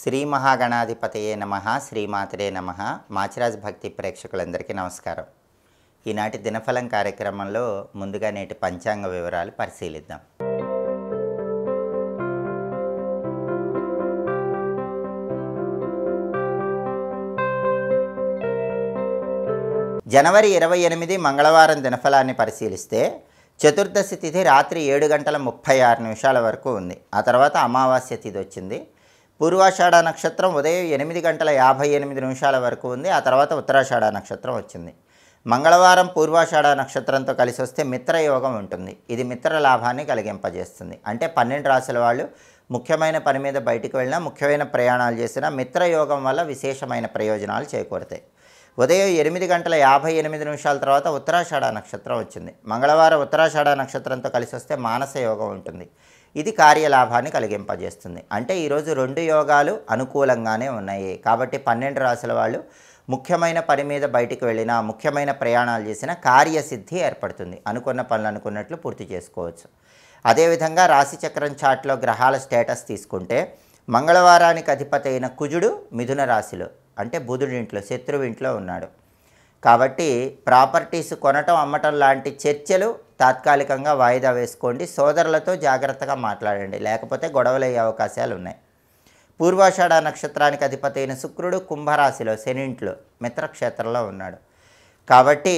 శ్రీ మహాగణాధిపతయే నమః, శ్రీమాతరే నమః. మాచిరాజ్ భక్తి ప్రేక్షకులందరికీ నమస్కారం. ఈనాటి దినఫలం కార్యక్రమంలో ముందుగా నేటి పంచాంగ వివరాలు పరిశీలిద్దాం. జనవరి 28 మంగళవారం దినఫలాన్ని పరిశీలిస్తే చతుర్దశి తిథి రాత్రి 7:36 వరకు ఉంది. ఆ తర్వాత అమావాస్య తిథి వచ్చింది. పూర్వాషాఢ నక్షత్రం ఉదయం 8:58 వరకు ఉంది. ఆ తర్వాత ఉత్తరాషాఢ నక్షత్రం వచ్చింది. మంగళవారం పూర్వాషాఢ నక్షత్రంతో కలిసి వస్తే మిత్రయోగం ఉంటుంది. ఇది మిత్ర లాభాన్ని కలిగింపజేస్తుంది. అంటే 12 రాశుల వాళ్ళు ముఖ్యమైన పని మీద బయటికి వెళ్ళినా, ముఖ్యమైన ప్రయాణాలు చేసినా మిత్రయోగం వల్ల విశేషమైన ప్రయోజనాలు చేకూరుతాయి. ఉదయం 8:58 తర్వాత ఉత్తరాషాఢ నక్షత్రం వచ్చింది. మంగళవారం ఉత్తరాషాఢ నక్షత్రంతో కలిసి వస్తే మానస యోగం ఉంటుంది. ఇది కార్యలాభాన్ని కలిగింపజేస్తుంది. అంటే ఈరోజు 2 యోగాలు అనుకూలంగానే ఉన్నాయి. కాబట్టి 12 రాశుల వాళ్ళు ముఖ్యమైన పని మీద బయటికి వెళ్ళినా, ముఖ్యమైన ప్రయాణాలు చేసినా కార్యసిద్ధి ఏర్పడుతుంది. అనుకున్న పనులు అనుకున్నట్లు పూర్తి చేసుకోవచ్చు. అదేవిధంగా రాశిచక్రం చార్ట్లో గ్రహాల స్టేటస్ తీసుకుంటే మంగళవారానికి అధిపతి అయిన కుజుడు మిథున రాశిలో, అంటే బుధుడింట్లో, శత్రువింట్లో ఉన్నాడు. కాబట్టి ప్రాపర్టీస్ కొనటం, అమ్మటం లాంటి చర్చలు తాత్కాలికంగా వాయిదా వేసుకోండి. సోదరులతో జాగ్రత్తగా మాట్లాడండి, లేకపోతే గొడవలయ్యే అవకాశాలు ఉన్నాయి. పూర్వాషాఢ నక్షత్రానికి అధిపతి అయిన శుక్రుడు కుంభరాశిలో, శనింట్లో, మిత్రక్షేత్రంలో ఉన్నాడు. కాబట్టి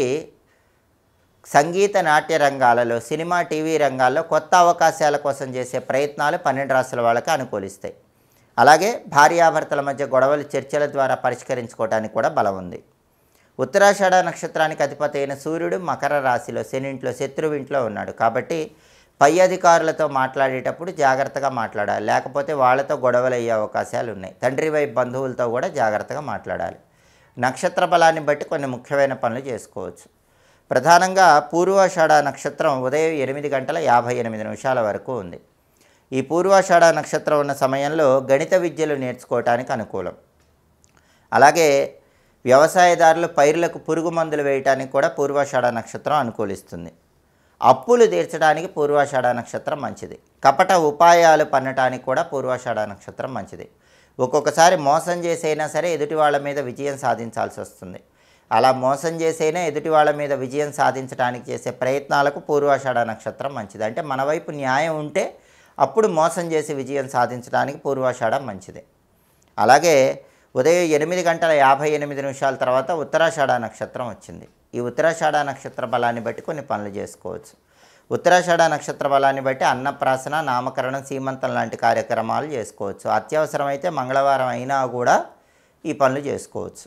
సంగీత నాట్య రంగాలలో, సినిమా టీవీ రంగాల్లో కొత్త అవకాశాల కోసం చేసే ప్రయత్నాలు 12 రాశుల వాళ్ళకి అనుకూలిస్తాయి. అలాగే భార్యాభర్తల మధ్య గొడవలు చర్చల ద్వారా పరిష్కరించుకోవడానికి కూడా బలం ఉంది. ఉత్తరాషాఢ నక్షత్రానికి అధిపతి అయిన సూర్యుడు మకర రాశిలో, శనింట్లో, శత్రువింట్లో ఉన్నాడు. కాబట్టి పై అధికారులతో మాట్లాడేటప్పుడు జాగ్రత్తగా మాట్లాడాలి, లేకపోతే వాళ్ళతో గొడవలు అయ్యే అవకాశాలు ఉన్నాయి. తండ్రి వైపు బంధువులతో కూడా జాగ్రత్తగా మాట్లాడాలి. నక్షత్ర బలాన్ని బట్టి కొన్ని ముఖ్యమైన పనులు చేసుకోవచ్చు. ప్రధానంగా పూర్వాషాఢ నక్షత్రం ఉదయం 8:58 వరకు ఉంది. ఈ పూర్వాషాఢ నక్షత్రం ఉన్న సమయంలో గణిత విద్యలు నేర్చుకోవటానికి అనుకూలం. అలాగే వ్యవసాయదారులు పైర్లకు పురుగు మందులు వేయటానికి కూడా పూర్వాషాఢ నక్షత్రం అనుకూలిస్తుంది. అప్పులు తీర్చడానికి పూర్వాషాఢ నక్షత్రం మంచిది. కపట ఉపాయాలు పన్నటానికి కూడా పూర్వాషాఢ నక్షత్రం మంచిది. ఒక్కొక్కసారి మోసం చేసైనా సరే ఎదుటి వాళ్ళ మీద విజయం సాధించాల్సి వస్తుంది. అలా మోసం చేసైనా ఎదుటి వాళ్ళ మీద విజయం సాధించడానికి చేసే ప్రయత్నాలకు పూర్వాషాఢ నక్షత్రం మంచిది. అంటే మన వైపు న్యాయం ఉంటే అప్పుడు మోసం చేసి విజయం సాధించడానికి పూర్వాషాఢం మంచిది. అలాగే ఉదయం 8:58 తర్వాత ఉత్తరాషాఢ నక్షత్రం వచ్చింది. ఈ ఉత్తరాషాఢ నక్షత్ర బలాన్ని బట్టి కొన్ని పనులు చేసుకోవచ్చు. ఉత్తరాషాఢ నక్షత్ర బలాన్ని బట్టి అన్నప్రాసన, నామకరణం, సీమంతం లాంటి కార్యక్రమాలు చేసుకోవచ్చు. అత్యవసరమైతే మంగళవారం అయినా కూడా ఈ పనులు చేసుకోవచ్చు.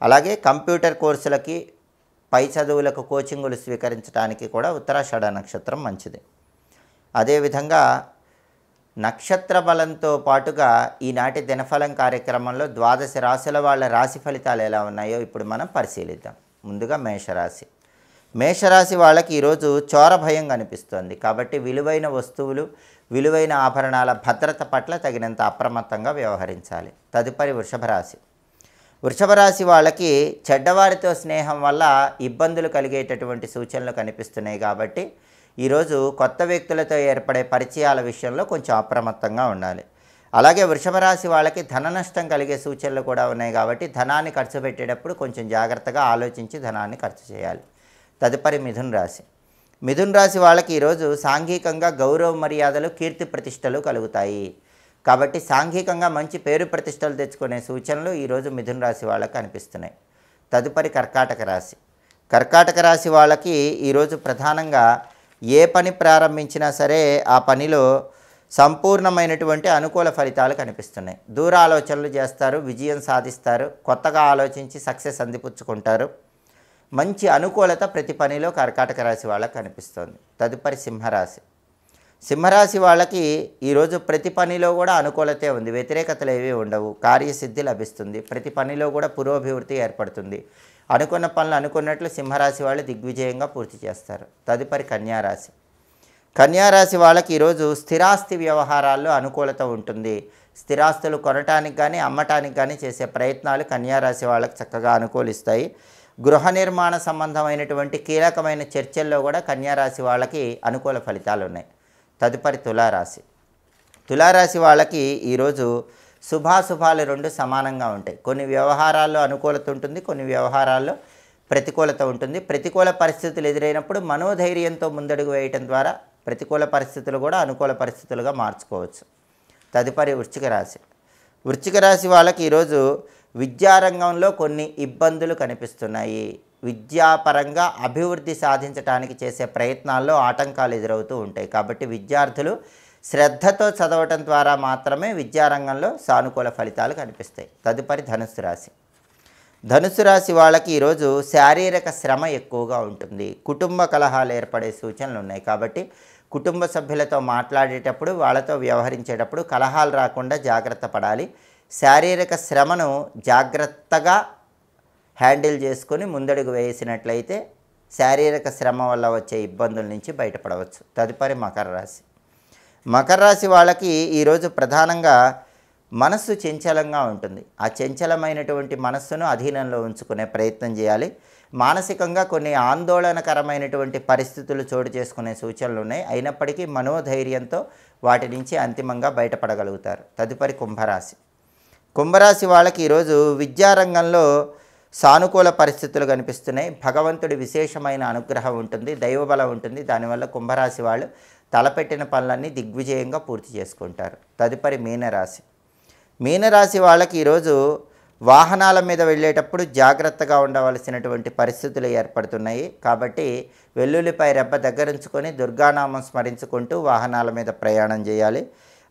అలాగే కంప్యూటర్ కోర్సులకి, పై చదువులకు కోచింగులు స్వీకరించడానికి కూడా ఉత్తరాషాఢ నక్షత్రం మంచిది. అదేవిధంగా నక్షత్ర బలంతో పాటుగా ఈనాటి దినఫలం కార్యక్రమంలో 12 రాశుల వాళ్ళ రాశి ఫలితాలు ఎలా ఉన్నాయో ఇప్పుడు మనం పరిశీలిద్దాం. ముందుగా మేషరాశి. మేషరాశి వాళ్ళకి ఈరోజు చోర భయం కనిపిస్తోంది. కాబట్టి విలువైన వస్తువులు, విలువైన ఆభరణాల భద్రత పట్ల తగినంత అప్రమత్తంగా వ్యవహరించాలి. తదుపరి వృషభరాశి. వృషభరాశి వాళ్ళకి చెడ్డవారితో స్నేహం వల్ల ఇబ్బందులు కలిగేటటువంటి సూచనలు కనిపిస్తున్నాయి. కాబట్టి ఈరోజు కొత్త వ్యక్తులతో ఏర్పడే పరిచయాల విషయంలో కొంచెం అప్రమత్తంగా ఉండాలి. అలాగే వృషభరాశి వాళ్ళకి ధన నష్టం కలిగే సూచనలు కూడా ఉన్నాయి. కాబట్టి ధనాన్ని ఖర్చు పెట్టేటప్పుడు కొంచెం జాగ్రత్తగా ఆలోచించి ధనాన్ని ఖర్చు చేయాలి. తదుపరి మిథున రాశి. మిథున రాశి వాళ్ళకి ఈరోజు సాంఘికంగా గౌరవ మర్యాదలు, కీర్తి ప్రతిష్టలు కలుగుతాయి. కాబట్టి సాంఘికంగా మంచి పేరు ప్రతిష్టలు తెచ్చుకునే సూచనలు ఈరోజు మిథున రాశి వాళ్ళకి కనిపిస్తున్నాయి. తదుపరి కర్కాటక రాశి. కర్కాటక రాశి వాళ్ళకి ఈరోజు ప్రధానంగా ఏ పని ప్రారంభించినా సరే ఆ పనిలో సంపూర్ణమైనటువంటి అనుకూల ఫలితాలు కనిపిస్తున్నాయి. దూర ఆలోచనలు చేస్తారు, విజయం సాధిస్తారు, కొత్తగా ఆలోచించి సక్సెస్ అందిపుచ్చుకుంటారు. మంచి అనుకూలత ప్రతి పనిలో కర్కాటక రాశి వాళ్ళకి కనిపిస్తుంది. తదుపరి సింహరాశి. సింహరాశి వాళ్ళకి ఈరోజు ప్రతి పనిలో కూడా అనుకూలతే ఉంది. వ్యతిరేకతలు ఏవి ఉండవు. కార్యసిద్ధి లభిస్తుంది. ప్రతి పనిలో కూడా పురోభివృద్ధి ఏర్పడుతుంది. అనుకున్న పనులు అనుకున్నట్లు సింహరాశి వాళ్ళు దిగ్విజయంగా పూర్తి చేస్తారు. తదుపరి కన్యారాశి. కన్యారాశి వాళ్ళకి ఈరోజు స్థిరాస్తి వ్యవహారాల్లో అనుకూలత ఉంటుంది. స్థిరాస్తులు కొనటానికి కానీ అమ్మటానికి కానీ చేసే ప్రయత్నాలు కన్యారాశి వాళ్ళకి చక్కగా అనుకూలిస్తాయి. గృహ నిర్మాణ సంబంధమైనటువంటి కీలకమైన చర్చల్లో కూడా కన్యారాశి వాళ్ళకి అనుకూల ఫలితాలు ఉన్నాయి. తదుపరి తులారాశి. తులారాశి వాళ్ళకి ఈరోజు శుభాశుభాలు రెండు సమానంగా ఉంటాయి. కొన్ని వ్యవహారాల్లో అనుకూలత ఉంటుంది, కొన్ని వ్యవహారాల్లో ప్రతికూలత ఉంటుంది. ప్రతికూల పరిస్థితులు ఎదురైనప్పుడు మనోధైర్యంతో ముందడుగు వేయటం ద్వారా ప్రతికూల పరిస్థితులు కూడా అనుకూల పరిస్థితులుగా మార్చుకోవచ్చు. తదుపరి వృశ్చిక రాశి. వృశ్చిక రాశి వాళ్ళకి ఈరోజు విద్యారంగంలో కొన్ని ఇబ్బందులు కనిపిస్తున్నాయి. విద్యాపరంగా అభివృద్ధి సాధించడానికి చేసే ప్రయత్నాల్లో ఆటంకాలు ఎదురవుతూ ఉంటాయి. కాబట్టి విద్యార్థులు శ్రద్ధతో చదవటం ద్వారా మాత్రమే విద్యారంగంలో సానుకూల ఫలితాలు కనిపిస్తాయి. తదుపరి ధనుస్సు రాశి. ధనుస్సు రాశి వాళ్ళకి ఈరోజు శారీరక శ్రమ ఎక్కువగా ఉంటుంది. కుటుంబ కలహాలు ఏర్పడే సూచనలు ఉన్నాయి. కాబట్టి కుటుంబ సభ్యులతో మాట్లాడేటప్పుడు, వాళ్ళతో వ్యవహరించేటప్పుడు కలహాలు రాకుండా జాగ్రత్త పడాలి. శారీరక శ్రమను జాగ్రత్తగా హ్యాండిల్ చేసుకొని ముందడుగు వేసినట్లయితే శారీరక శ్రమ వల్ల వచ్చే ఇబ్బందుల నుంచి బయటపడవచ్చు. తదుపరి మకర రాశి. మకర రాశి వాళ్ళకి ఈరోజు ప్రధానంగా మనస్సు చంచలంగా ఉంటుంది. ఆ చంచలమైనటువంటి మనస్సును అధీనంలో ఉంచుకునే ప్రయత్నం చేయాలి. మానసికంగా కొన్ని ఆందోళనకరమైనటువంటి పరిస్థితులు చోటు చేసుకునే సూచనలు ఉన్నాయి. అయినప్పటికీ మనోధైర్యంతో వాటి నుంచి అంతిమంగా బయటపడగలుగుతారు. తదుపరి కుంభరాశి. కుంభరాశి వాళ్ళకి ఈరోజు విద్యారంగంలో సానుకూల పరిస్థితులు కనిపిస్తున్నాయి. భగవంతుడి విశేషమైన అనుగ్రహం ఉంటుంది, దైవబలం ఉంటుంది. దానివల్ల కుంభరాశి వాళ్ళు తలపెట్టిన పనులన్నీ దిగ్విజయంగా పూర్తి చేసుకుంటారు. తదుపరి మీనరాశి. మీనరాశి వాళ్ళకి ఈరోజు వాహనాల మీద వెళ్ళేటప్పుడు జాగ్రత్తగా ఉండవలసినటువంటి పరిస్థితులు ఏర్పడుతున్నాయి. కాబట్టి వెల్లుల్లిపై రెబ్బ దగ్గరుంచుకొని దుర్గానామం స్మరించుకుంటూ వాహనాల మీద ప్రయాణం చేయాలి.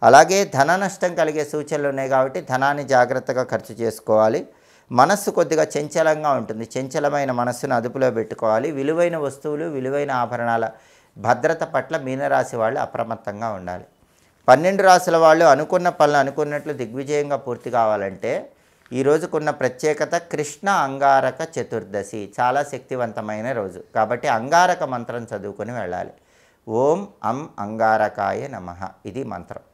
అలాగే ధన నష్టం కలిగే సూచనలు ఉన్నాయి కాబట్టి ధనాన్ని జాగ్రత్తగా ఖర్చు చేసుకోవాలి. మనస్సు కొద్దిగా చంచలంగా ఉంటుంది. చంచలమైన మనస్సును అదుపులో పెట్టుకోవాలి. విలువైన వస్తువులు, విలువైన ఆభరణాల భద్రత పట్ల మీనరాశి వాళ్ళు అప్రమత్తంగా ఉండాలి. 12 రాశుల వాళ్ళు అనుకున్న పనులు అనుకున్నట్లు దిగ్విజయంగా పూర్తి కావాలంటే ఈ రోజుకున్న ప్రత్యేకత కృష్ణ అంగారక చతుర్దశి. చాలా శక్తివంతమైన రోజు కాబట్టి అంగారక మంత్రం చదువుకొని వెళ్ళాలి. ఓం అం అంగారకాయ నమః ఇది మంత్రం.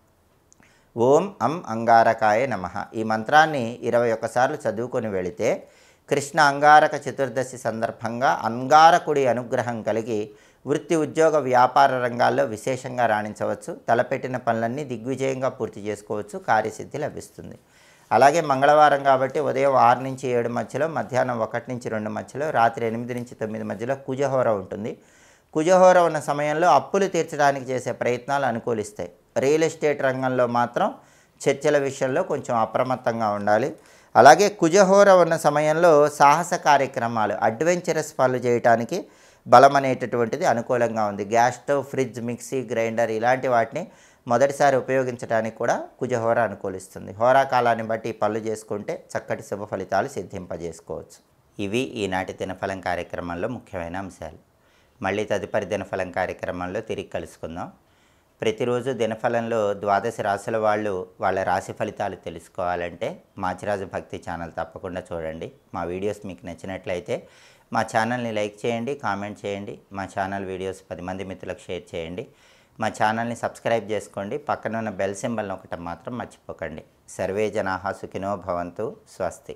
ఓం అం అంగారకాయ నమః ఈ మంత్రాన్ని 21 సార్లు చదువుకొని వెళితే కృష్ణ అంగారక చతుర్దశి సందర్భంగా అంగారకుడి అనుగ్రహం కలిగి వృత్తి, ఉద్యోగ, వ్యాపార రంగాల్లో విశేషంగా రాణించవచ్చు. తలపెట్టిన పనులన్నీ దిగ్విజయంగా పూర్తి చేసుకోవచ్చు. కార్యసిద్ధి లభిస్తుంది. అలాగే మంగళవారం కాబట్టి ఉదయం 6 నుంచి 7 మధ్యలో, మధ్యాహ్నం 1 నుంచి 2 మధ్యలో, రాత్రి 8 నుంచి 9 మధ్యలో కుజహోర ఉంటుంది. కుజహోర ఉన్న సమయంలో అప్పులు తీర్చడానికి చేసే ప్రయత్నాలు అనుకూలిస్తాయి. రియల్ ఎస్టేట్ రంగంలో మాత్రం చర్చల విషయంలో కొంచెం అప్రమత్తంగా ఉండాలి. అలాగే కుజహోర ఉన్న సమయంలో సాహస కార్యక్రమాలు, అడ్వెంచరస్ పనులు చేయడానికి బలం అనేటటువంటిది అనుకూలంగా ఉంది. Gas stove, fridge, mixie, grinder ఇలాంటి వాటిని మొదటిసారి ఉపయోగించడానికి కూడా కుజహోర అనుకూలిస్తుంది. హోరా కాలాన్ని బట్టి పనులు చేసుకుంటే చక్కటి శుభ ఫలితాలు సిద్ధింపజేసుకోవచ్చు. ఇవి ఈనాటి దినఫలం కార్యక్రమంలో ముఖ్యమైన అంశాలు. మళ్ళీ తదుపరి దినఫలం కార్యక్రమంలో తిరిగి కలుసుకుందాం. ప్రతిరోజు దినఫలంలో 12 రాశుల వాళ్ళు వాళ్ళ రాశి ఫలితాలు తెలుసుకోవాలంటే మాచిరాజు భక్తి ఛానల్ తప్పకుండా చూడండి. మా వీడియోస్ మీకు నచ్చినట్లయితే మా ఛానల్ని లైక్ చేయండి, కామెంట్ చేయండి. మా ఛానల్ వీడియోస్ 10 మంది మిత్రులకు షేర్ చేయండి. మా ఛానల్ని సబ్స్క్రైబ్ చేసుకోండి. పక్కన ఉన్న బెల్ సింబల్ నొక్కటం మాత్రం మర్చిపోకండి. సర్వే జనాః సుఖినో భవంతు. స్వస్తి.